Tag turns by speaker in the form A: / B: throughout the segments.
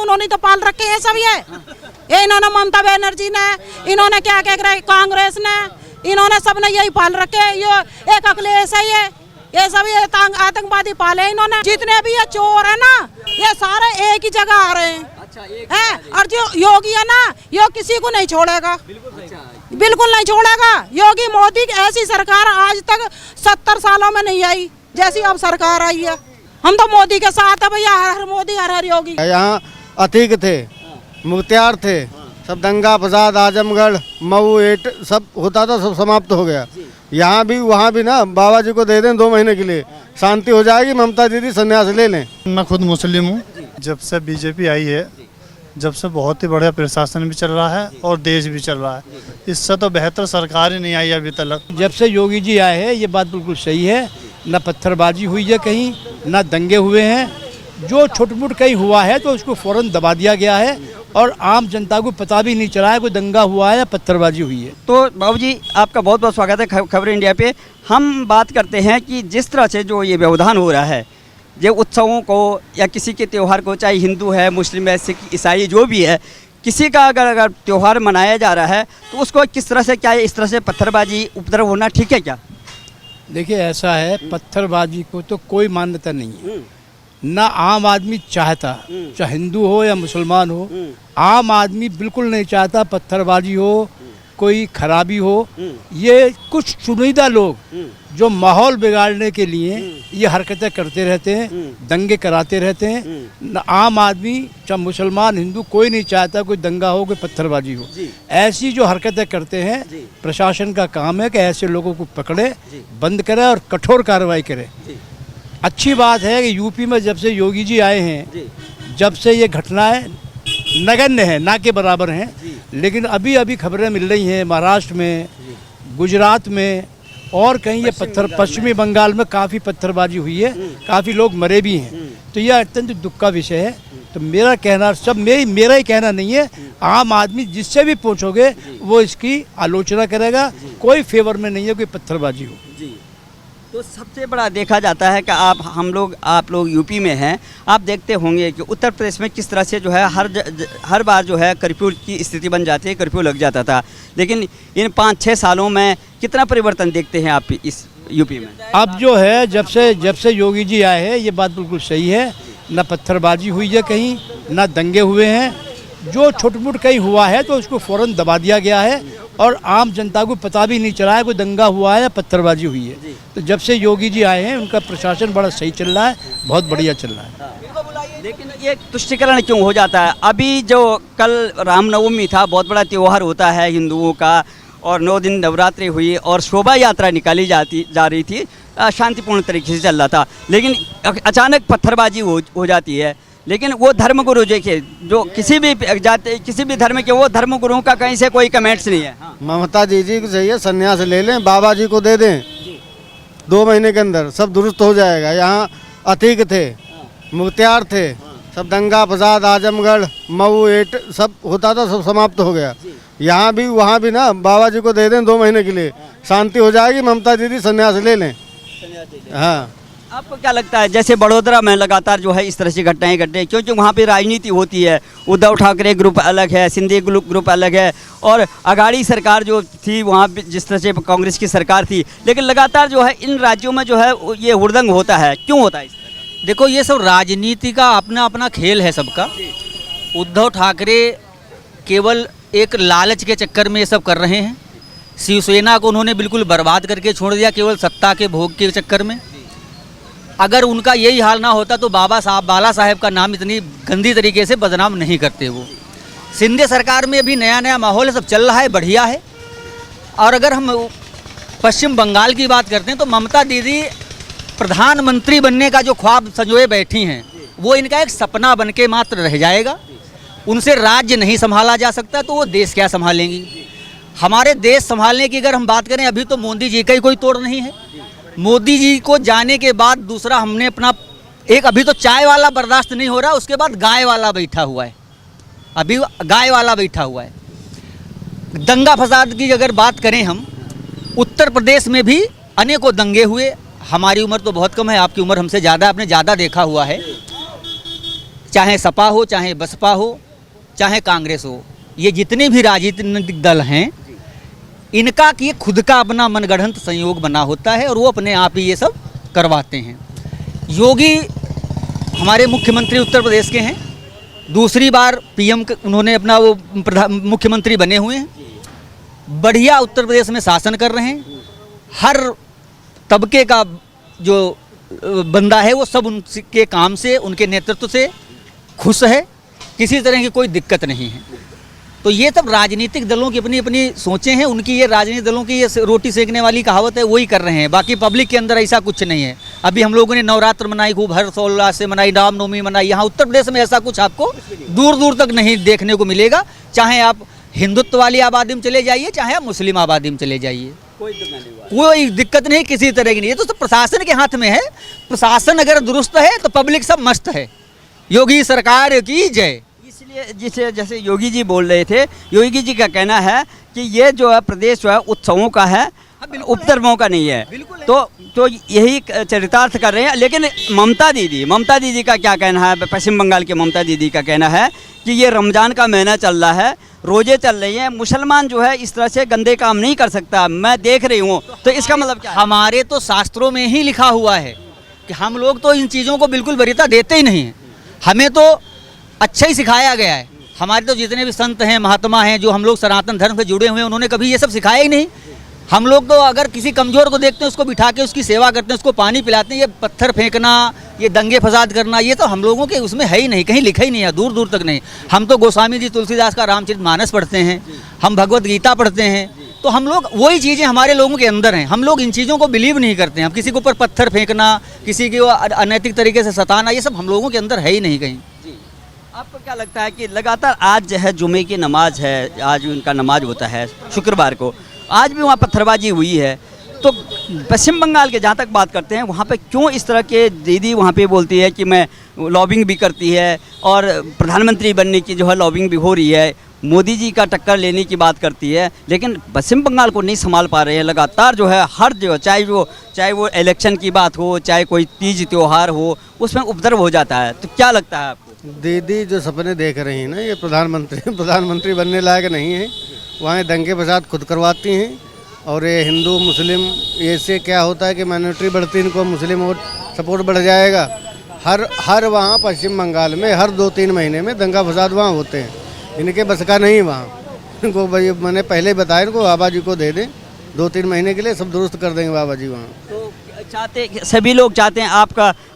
A: उन्होंने तो पाल रखे हैं सब ये इन्होंने ममता बनर्जी ने, इन्होंने क्या कह रहे कांग्रेस ने, इन्होंने सबने यही पाल रखे हैं। ये एक अखिलेश है, ये सब ये आतंकवादी पाले इन्होंने। जितने भी ये चोर है ना, ये सारे एक ही जगह आ रहे हैं। अच्छा, और जो योगी है ना, यो किसी को नहीं छोड़ेगा, बिल्कुल नहीं छोड़ेगा। योगी मोदी की ऐसी सरकार आज तक 70 सालों में नहीं आई जैसी अब सरकार आई है। हम तो मोदी के साथ है भैया, हर मोदी हर योगी।
B: यहाँ अतीक थे, मुख्तियार थे, सब दंगा फसाद आजमगढ़ मऊ एट सब होता था, सब समाप्त हो गया। यहाँ भी वहाँ भी ना बाबा जी को दे दें 2 महीने के लिए, शांति हो जाएगी। ममता दीदी संन्यास ले लें।
C: मैं खुद मुस्लिम हूँ। जब से बीजेपी आई है, जब से बहुत ही बढ़िया प्रशासन भी चल रहा है और देश भी चल रहा है। इससे तो बेहतर सरकार ही नहीं आई अभी तक।
D: जब से योगी जी आए हैं, ये बात बिल्कुल सही है। न पत्थरबाजी हुई है कहीं, न दंगे हुए हैं। जो छुटमुट कहीं हुआ है तो उसको फौरन दबा दिया गया है और आम जनता को पता भी नहीं चला है कोई दंगा हुआ है या पत्थरबाजी हुई है।
E: तो बाबू जी, आपका बहुत बहुत स्वागत है खबर इंडिया पे। हम बात करते हैं कि जिस तरह से जो ये व्यवधान हो रहा है, जो उत्सवों को या किसी के त्यौहार को, चाहे हिंदू है, मुस्लिम है, सिख, ईसाई जो भी है, किसी का अगर त्यौहार मनाया जा रहा है तो उसको किस तरह से, क्या इस तरह से पत्थरबाजी उपद्रव होना ठीक है क्या?
D: देखिए, ऐसा है, पत्थरबाजी को तो कोई मान्यता नहीं है, ना आम आदमी चाहता, चाहे हिंदू हो या मुसलमान हो। आम आदमी बिल्कुल नहीं चाहता पत्थरबाजी हो, कोई खराबी हो। ये कुछ चुनिंदा लोग जो माहौल बिगाड़ने के लिए ये हरकतें करते रहते हैं, दंगे कराते रहते हैं। आम आदमी, चाहे मुसलमान हिंदू, कोई नहीं चाहता कोई दंगा हो, कोई पत्थरबाजी हो। ऐसी जो हरकतें करते हैं, प्रशासन का काम है कि ऐसे लोगों को पकड़े, बंद करे और कठोर कार्रवाई करे। अच्छी बात है कि यूपी में जब से योगी जी आए हैं, जब से ये घटनाएं नगण्य हैं, ना के बराबर हैं। लेकिन अभी अभी खबरें मिल रही हैं महाराष्ट्र में, गुजरात में और कहीं ये पश्चिमी बंगाल में काफ़ी पत्थरबाजी हुई है, काफ़ी लोग मरे भी हैं। तो यह अत्यंत दुख का विषय है। तो मेरा कहना, सब मेरा ही कहना नहीं है, आम आदमी जिससे भी पूछोगे वो इसकी आलोचना करेगा। कोई फेवर में नहीं है कोई पत्थरबाजी हो।
E: तो सबसे बड़ा देखा जाता है कि आप लोग यूपी में हैं, आप देखते होंगे कि उत्तर प्रदेश में किस तरह से जो है हर बार जो है कर्फ्यू की स्थिति बन जाती है, कर्फ्यू लग जाता था। लेकिन इन 5-6 सालों में कितना परिवर्तन देखते हैं आप इस यूपी में?
D: अब जो है, जब से योगी जी आए हैं, ये बात बिल्कुल सही है। न पत्थरबाजी हुई है कहीं, न दंगे हुए हैं। जो छुटमुट कहीं हुआ है तो उसको फौरन दबा दिया गया है और आम जनता को पता भी नहीं चला है कोई दंगा हुआ है या पत्थरबाजी हुई है। तो जब से योगी जी आए हैं, उनका प्रशासन बड़ा सही चल रहा है, बहुत बढ़िया चल रहा है।
E: लेकिन ये तुष्टिकरण क्यों हो जाता है? अभी जो कल रामनवमी था, बहुत बड़ा त्यौहार होता है हिंदुओं का, और 9 दिन नवरात्रि हुई और शोभा यात्रा निकाली जा रही थी, शांतिपूर्ण तरीके से चल रहा था। लेकिन अचानक पत्थरबाजी हो जाती है। लेकिन वो धर्मगुरु देखिए, जो किसी भी धर्म के, वो धर्मगुरुओं का कहीं से कोई कमेंट्स नहीं है।
B: ममता दीदी को चाहिए संन्यास ले लें, बाबा जी को दे दें 2 महीने के अंदर, सब दुरुस्त हो जाएगा। यहाँ अतीक थे, मुख्तियार थे, सब दंगा फसाद आजमगढ़ मऊ एट सब होता था, सब समाप्त हो गया। यहाँ भी वहाँ भी ना बाबा जी को दे दें 2 महीने के लिए, शांति हो जाएगी। ममता दीदी संन्यास ले लें। हाँ,
E: आपको क्या लगता है, जैसे बड़ोदरा में लगातार जो है इस तरह से घटनाएं घटे, क्योंकि वहाँ पे राजनीति होती है, उद्धव ठाकरे ग्रुप अलग है, शिंदे ग्रुप अलग है, और अघाड़ी सरकार जो थी वहाँ पे जिस तरह से कांग्रेस की सरकार थी, लेकिन लगातार जो है इन राज्यों में जो है ये हुड़दंग होता है। क्यों होता है इस तरह?
F: देखो, ये सब राजनीति का अपना अपना खेल है सबका। उद्धव ठाकरे केवल एक लालच के चक्कर में ये सब कर रहे हैं। शिवसेना को उन्होंने बिल्कुल बर्बाद करके छोड़ दिया, केवल सत्ता के भोग के चक्कर में। अगर उनका यही हाल ना होता तो बाला साहेब का नाम इतनी गंदी तरीके से बदनाम नहीं करते वो। शिंदे सरकार में भी नया माहौल है, सब चल रहा है, बढ़िया है। और अगर हम पश्चिम बंगाल की बात करते हैं तो ममता दीदी प्रधानमंत्री बनने का जो ख्वाब संजोए बैठी हैं, वो इनका एक सपना बन के मात्र रह जाएगा। उनसे राज्य नहीं संभाला जा सकता तो वो देश क्या संभालेंगी? हमारे देश संभालने की अगर हम बात करें, अभी तो मोदी जी का ही कोई तोड़ नहीं है। मोदी जी को जाने के बाद दूसरा हमने अपना एक, अभी तो चाय वाला बर्दाश्त नहीं हो रहा, उसके बाद गाय वाला बैठा हुआ है। अभी गाय वाला बैठा हुआ है। दंगा फसाद की अगर बात करें हम, उत्तर प्रदेश में भी अनेकों दंगे हुए। हमारी उम्र तो बहुत कम है, आपकी उम्र हमसे ज़्यादा, आपने ज़्यादा देखा हुआ है। चाहे सपा हो, चाहे बसपा हो, चाहे कांग्रेस हो, ये जितने भी राजनीतिक दल हैं, इनका कि खुद का अपना मनगढ़ंत संयोग बना होता है और वो अपने आप ही ये सब करवाते हैं। योगी हमारे मुख्यमंत्री उत्तर प्रदेश के हैं, दूसरी बार पीएम उन्होंने अपना वो मुख्यमंत्री बने हुए हैं, बढ़िया उत्तर प्रदेश में शासन कर रहे हैं। हर तबके का जो बंदा है वो सब उनके काम से, उनके नेतृत्व से खुश है, किसी तरह की कोई दिक्कत नहीं है। तो ये सब राजनीतिक दलों की अपनी अपनी सोचें हैं, उनकी ये राजनीतिक दलों की ये रोटी सेकने वाली कहावत है, वही कर रहे हैं। बाकी पब्लिक के अंदर ऐसा कुछ नहीं है। अभी हम लोगों ने नवरात्र मनाई, खूब हर्षोल्लास से मनाई, रामनवमी मनाई। यहाँ उत्तर प्रदेश में ऐसा कुछ आपको दूर दूर तक नहीं देखने को मिलेगा। चाहे आप हिंदुत्व वाली आबादी में चले जाइए, चाहे आप मुस्लिम आबादी में चले जाइए, कोई दिक्कत नहीं, किसी तरह की नहीं। ये तो सब प्रशासन के हाथ में है। प्रशासन अगर दुरुस्त है तो पब्लिक सब मस्त है। योगी सरकार की जय।
E: इसलिए जैसे योगी जी बोल रहे थे, योगी जी का कहना है कि ये जो है प्रदेश जो है उत्सवों का है, उपद्रवों का नहीं है। तो यही चरितार्थ कर रहे हैं। लेकिन ममता दीदी का क्या कहना है? पश्चिम बंगाल के ममता दीदी का कहना है कि ये रमज़ान का महीना चल रहा है, रोजे चल रही हैं, मुसलमान जो है इस तरह से गंदे काम नहीं कर सकता, मैं देख रही हूँ। तो इसका मतलब क्या है?
F: हमारे तो शास्त्रों में ही लिखा हुआ है कि हम लोग तो इन चीज़ों को बिल्कुल वरीयता देते ही नहीं हैं। हमें तो अच्छा ही सिखाया गया है। हमारे तो जितने भी संत हैं, महात्मा हैं, जो हम लोग सनातन धर्म से जुड़े हुए हैं, उन्होंने कभी ये सब सिखाया ही नहीं। हम लोग तो अगर किसी कमज़ोर को देखते हैं, उसको बिठा के उसकी सेवा करते हैं, उसको पानी पिलाते हैं। ये पत्थर फेंकना, ये दंगे फसाद करना, ये तो हम लोगों के उसमें है ही नहीं, कहीं लिखा ही नहीं है, दूर दूर तक नहीं। हम तो गोस्वामी जी तुलसीदास का रामचरितमानस पढ़ते हैं, हम भगवत गीता पढ़ते हैं। तो हम लोग वही चीज़ें हमारे लोगों के अंदर हैं। हम लोग इन चीज़ों को बिलीव नहीं करते हैं। हम किसी के ऊपर पत्थर फेंकना, किसी को अनैतिक तरीके से सताना, ये सब हम लोगों के अंदर है ही नहीं कहीं।
E: आपको क्या लगता है कि लगातार आज जो है जुमे की नमाज है, आज उनका नमाज होता है शुक्रवार को, आज भी वहाँ पत्थरबाजी हुई है। तो पश्चिम बंगाल के जहाँ तक बात करते हैं, वहाँ पे क्यों इस तरह के दीदी वहाँ पे बोलती है कि मैं लॉबिंग भी करती है और प्रधानमंत्री बनने की जो है लॉबिंग भी हो रही है, मोदी जी का टक्कर लेने की बात करती है, लेकिन पश्चिम बंगाल को नहीं संभाल पा रहे हैं। लगातार जो है हर जो चाहे वो इलेक्शन की बात हो, चाहे कोई तीज त्यौहार हो, उसमें उपद्रव हो जाता है। तो क्या लगता है आपको?
B: दीदी जो सपने देख रही हैं ना, ये प्रधानमंत्री बनने लायक नहीं है। वहाँ दंगे फसाद खुद करवाती हैं। और ये हिंदू मुस्लिम, इससे क्या होता है कि माइनॉरिटी बढ़ती है, इनको मुस्लिम वोट सपोर्ट बढ़ जाएगा। हर वहाँ पश्चिम बंगाल में हर 2-3 महीने में दंगा फसाद वहाँ होते हैं। इनके बस का नहीं वहाँ। इनको भाई मैंने पहले बताया, इनको बाबा जी को दे दें, 2-3 महीने के लिए सब दुरुस्त कर देंगे बाबा जी वहाँ।
E: तो सभी लोग चाहते हैं,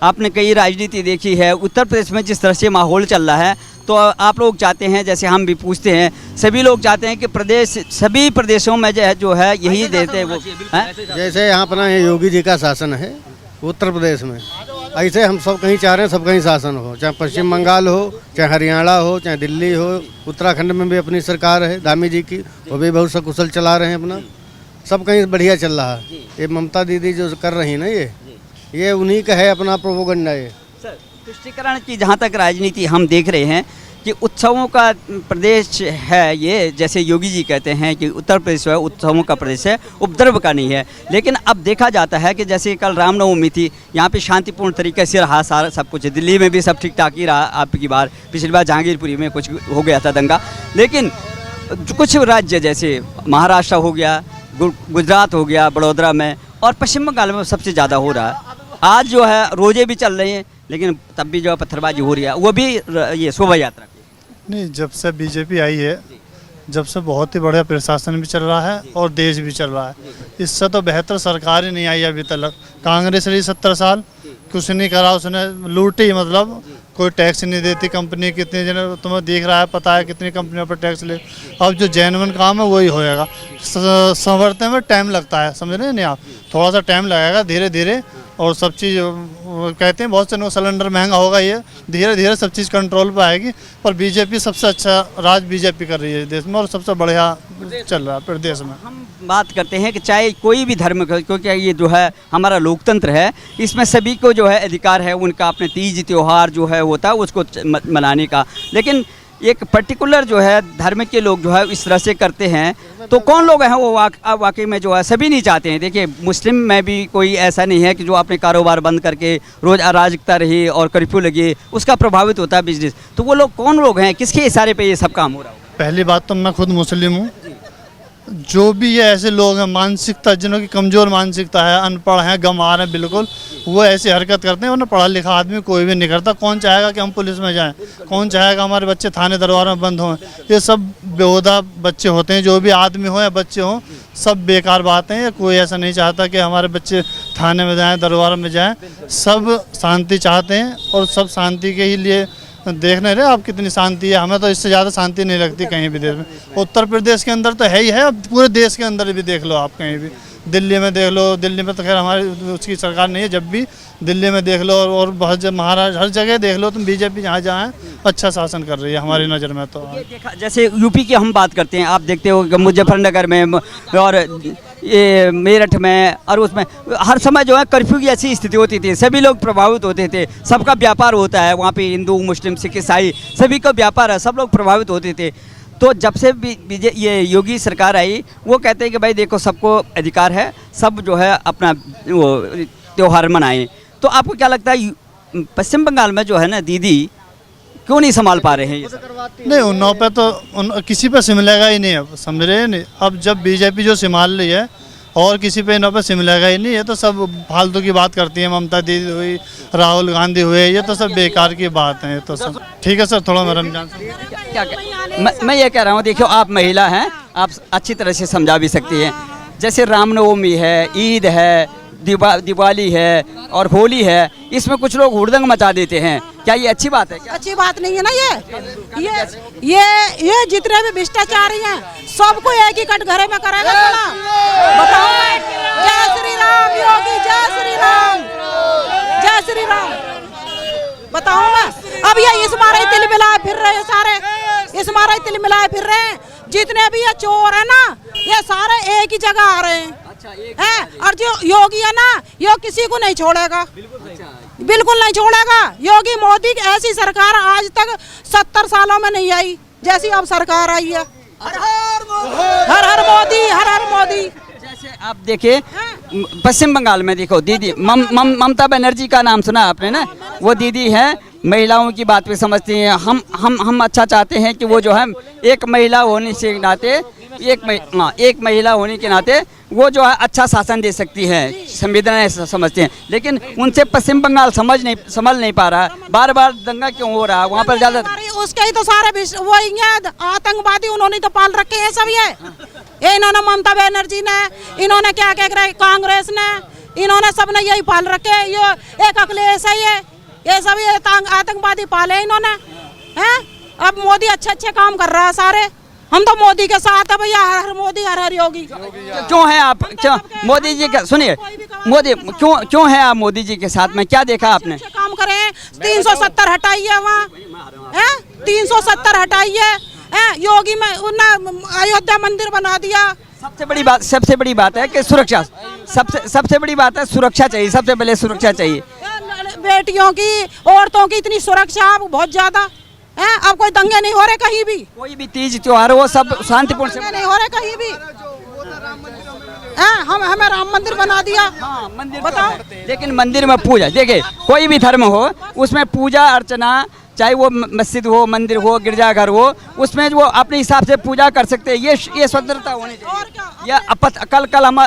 E: आपने कई राजनीति देखी है, उत्तर प्रदेश में जिस तरह से माहौल चल रहा है, तो आप लोग चाहते हैं, जैसे हम भी पूछते हैं, सभी लोग चाहते हैं कि सभी प्रदेशों में जो है यही देते हैं वो है?
B: जैसे यहाँ अपना ये योगी जी का शासन है उत्तर प्रदेश में, ऐसे हम सब कहीं चाह रहे हैं सब कहीं शासन हो, चाहे पश्चिम बंगाल हो, चाहे हरियाणा हो, चाहे दिल्ली हो। उत्तराखंड में भी अपनी सरकार है धामी जी की, वो भी बहुत सकुशल चला रहे हैं अपना, सब कहीं बढ़िया चल रहा है। ये ममता दीदी जो कर रही है ना, ये उन्हीं का है अपना प्रोपोगंडा। ये
E: सर, तुष्टिकरण की जहाँ तक राजनीति हम देख रहे हैं कि उत्सवों का प्रदेश है ये, जैसे योगी जी कहते हैं कि उत्तर प्रदेश है उत्सवों का प्रदेश है, उपद्रव का नहीं है। लेकिन अब देखा जाता है कि जैसे कल रामनवमी थी, यहाँ पे शांतिपूर्ण तरीके से रहा सारा सब कुछ। दिल्ली में भी सब ठीक ठाक ही रहा। आपकी बार पिछली बार जहांगीरपुरी में कुछ हो गया था दंगा, लेकिन कुछ राज्य जैसे महाराष्ट्र हो गया, गुजरात हो गया, बड़ौदा में, और पश्चिम बंगाल में सबसे ज़्यादा हो रहा है। आज जो है रोजे भी चल रहे हैं, लेकिन तब भी जो है पत्थरबाजी हो रही है, वो भी ये शोभा यात्रा।
C: नहीं, जब से बीजेपी आई है, जब से बहुत ही बढ़िया प्रशासन भी चल रहा है और देश भी चल रहा है। इससे तो बेहतर सरकार ही नहीं आई अभी तक। कांग्रेस रही 70 साल, कुछ नहीं करा, उसने लूटी, मतलब कोई टैक्स नहीं देती कंपनी, कितने जन तुम्हें दिख रहा है, पता है कितनी कंपनियों पर टैक्स ले। अब जो जेन्युइन काम है वही होएगा। संवरते में टाइम लगता है, समझ रहे हैं नहीं आप, थोड़ा सा टाइम लगेगा धीरे धीरे, और सब चीज़ कहते हैं बहुत से सिलेंडर महंगा होगा, ये धीरे धीरे सब चीज़ कंट्रोल पे आएगी। पर बीजेपी सबसे अच्छा राज बीजेपी कर रही है देश में, और सबसे बढ़िया चल रहा है प्रदेश में।
E: हम बात करते हैं कि चाहे कोई भी धर्म, क्योंकि ये जो है हमारा लोकतंत्र है, इसमें सभी को जो है अधिकार है उनका अपने तीज त्यौहार जो है होता है उसको मनाने का। लेकिन एक पर्टिकुलर जो है धर्म के लोग जो है इस तरह से करते हैं, तो कौन लोग हैं वो वाकई में जो है सभी नहीं चाहते हैं। देखिए मुस्लिम में भी कोई ऐसा नहीं है कि जो अपने कारोबार बंद करके रोज़ अराजकता रही और कर्फ्यू लगी उसका प्रभावित होता है बिजनेस। तो वो लोग कौन लोग हैं, किसके इशारे पे ये सब काम हो रहा होगा?
C: पहली बात तो मैं खुद मुस्लिम हूँ। जो भी ये ऐसे लोग हैं मानसिकता, जिनकी कमज़ोर मानसिकता है, अनपढ़ हैं, गंवार हैं बिल्कुल, वो ऐसी हरकत करते हैं। वरना पढ़ा लिखा आदमी कोई भी नहीं करता। कौन चाहेगा कि हम पुलिस में जाएं? कौन चाहेगा हमारे बच्चे थाने दरबार में बंद हों? ये सब बेहुदा बच्चे होते हैं, जो भी आदमी हो या बच्चे हों, सब बेकार बातें हैं। कोई ऐसा नहीं चाहता कि हमारे बच्चे थाने में जाएँ, दरबार में जाएँ। सब शांति चाहते हैं और सब शांति के ही लिए देख नहीं रहे आप कितनी शांति है। हमें तो इससे ज़्यादा शांति नहीं लगती कहीं भी देश में। उत्तर प्रदेश के अंदर तो है ही है, अब पूरे देश के अंदर भी देख लो आप, कहीं भी दिल्ली में देख लो। दिल्ली में तो खैर हमारी उसकी सरकार नहीं है, जब भी दिल्ली में देख लो और बहुत महाराष्ट्र, हर जगह देख लो तुम, बीजेपी जहाँ जहाँ अच्छा शासन कर रही है हमारी नज़र में। तो
E: ये देखा, जैसे यूपी की हम बात करते हैं, आप देखते हो कि मुजफ्फरनगर में और ये मेरठ में और उसमें हर समय जो है कर्फ्यू की ऐसी स्थिति होती थी, सभी लोग प्रभावित होते थे। सबका व्यापार होता है वहाँ पे, हिंदू मुस्लिम सिख ईसाई सभी का व्यापार है, सब लोग प्रभावित होते थे। तो जब से ये योगी सरकार आई, वो कहते हैं कि भाई देखो सबको अधिकार है, सब जो है अपना वो त्यौहार मनाएं। तो आपको क्या लगता है पश्चिम बंगाल में जो है ना दीदी क्यों नहीं संभाल पा रहे हैं ये सब?
C: नहीं, उन पे तो किसी पे सिमलेगा ही नहीं, अब समझ रहे हैं नहीं। अब जब बीजेपी जो संभाल रही है और किसी पे इन पे सिमलेगा ही नहीं, ये तो सब फालतू की बात करती है। ममता दीदी हुई, राहुल गांधी हुए, ये तो सब बेकार की बात है। ये तो सब ठीक है सर, थोड़ा मैं रमजान
E: मैं ये कह रहा हूँ, देखो आप महिला हैं, आप अच्छी तरह से समझा भी सकती हैं। जैसे रामनवमी है, ईद है, दिवाली है और होली है, इसमें कुछ लोग हुड़दंग मचा देते हैं। क्या ये अच्छी बात है? क्या
A: अच्छी बात नहीं है ना ये जितने भी भ्रष्टाचारी हैं सबको एक ही कटघरे में करेगा ना। बताओ, जय श्री राम योगी, जय श्री राम, जय श्री राम। बताओ ना, अब ये इस मारे तिल मिलाए फिर रहे हैं सारे, इस मारे तिल मिलाए फिर रहे हैं। जितने भी ये चोर है ना, ये सारे एक ही जगह आ रहे हैं। और जो योगी है ना, यो किसी को नहीं छोड़ेगा, बिल्कुल नहीं छोड़ेगा। योगी मोदी की ऐसी सरकार आज तक 70 सालों में नहीं आई जैसी अब सरकार आई है। हर हर मोदी, हर हर मोदी।
E: जैसे आप देखिए पश्चिम बंगाल में देखो दीदी ममता बनर्जी का नाम सुना आपने ना, वो दीदी है, महिलाओं की बात भी समझती हैं। हम अच्छा चाहते हैं कि वो जो है एक महिला होने से नाते एक महिला होने के नाते वो जो है अच्छा शासन दे सकती है, संविधान समझते हैं। लेकिन उनसे पश्चिम बंगाल समझ नहीं पा रहा। बार बार दंगा क्यों हो रहा है वहाँ पर? ज़्यादा
A: उसके ही तो सारे वो आतंकवादी उन्होंने तो पाल रखे हैं सब। ये इन्होंने ममता बनर्जी ने, इन्होंने क्या कह रहे कांग्रेस ने, इन्होंने सबने यही पाल रखे। ये एक अखिलेश है, ये सब ये आतंकवादी पाले इन्होंने हैं। अब मोदी अच्छे काम कर रहा है सारे, हम तो मोदी के साथ है भैया। हर हर मोदी, हर हर योगी।
E: क्यों है आप, क्यों मोदी जी का सुनिए, मोदी क्यों है आप मोदी जी के साथ में? क्या देखा आपने?
A: काम करे, 370 हटाइए वहाँ, 370 हटाइए। योगी में अयोध्या मंदिर बना दिया।
E: सबसे बड़ी बात है कि सुरक्षा, सबसे बड़ी बात है सुरक्षा चाहिए। सबसे पहले सुरक्षा चाहिए।
A: बेटियों की, औरतों की इतनी सुरक्षा अब बहुत ज्यादा है। अब कोई दंगे नहीं हो रहे कहीं भी,
E: कोई भी तीज त्योहार हो सब शांतिपूर्ण से
A: नहीं हो रहे कहीं भी। हमें राम मंदिर बना दिया।
E: मंदिर बताओ, लेकिन मंदिर में पूजा, देखिए कोई भी धर्म हो उसमें पूजा अर्चना, चाहे वो मस्जिद हो, मंदिर हो, गिरजाघर हो, उसमें वो अपने हिसाब से पूजा कर सकते हैं। ये स्वतंत्रता होनी चाहिए। या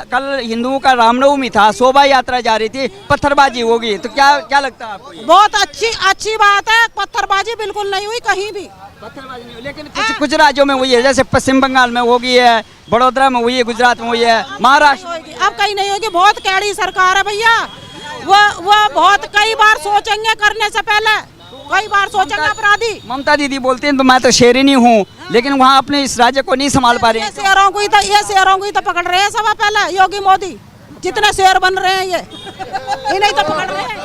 E: कल हिंदुओं का रामनवमी था, शोभा यात्रा जा रही थी, पत्थरबाजी होगी, तो क्या लगता है आपको?
A: बहुत अच्छी बात है, पत्थरबाजी बिल्कुल नहीं हुई कहीं भी।
E: पत्थरबाजी नहीं हुई, लेकिन कुछ राज्यों में हुई है, जैसे पश्चिम बंगाल में हो गई है, बड़ोदरा में हुई है, गुजरात में हुई है, महाराष्ट्र।
A: अब कहीं नहीं होगी। बहुत कैडी सरकार है भैया। वो बहुत कई बार सोचेंगे करने से पहले, कई बार सोचेंगे अपराधी।
E: ममता दीदी बोलते हैं तो मैं तो शेरनी हूँ, लेकिन वहाँ अपने इस राज्य को नहीं संभाल पा रहे हैं।
A: शेरों को ही तो पकड़ रहे हैं सब पहले योगी मोदी। जितने शेर बन रहे हैं ये इन्हें तो पकड़ रहे हैं।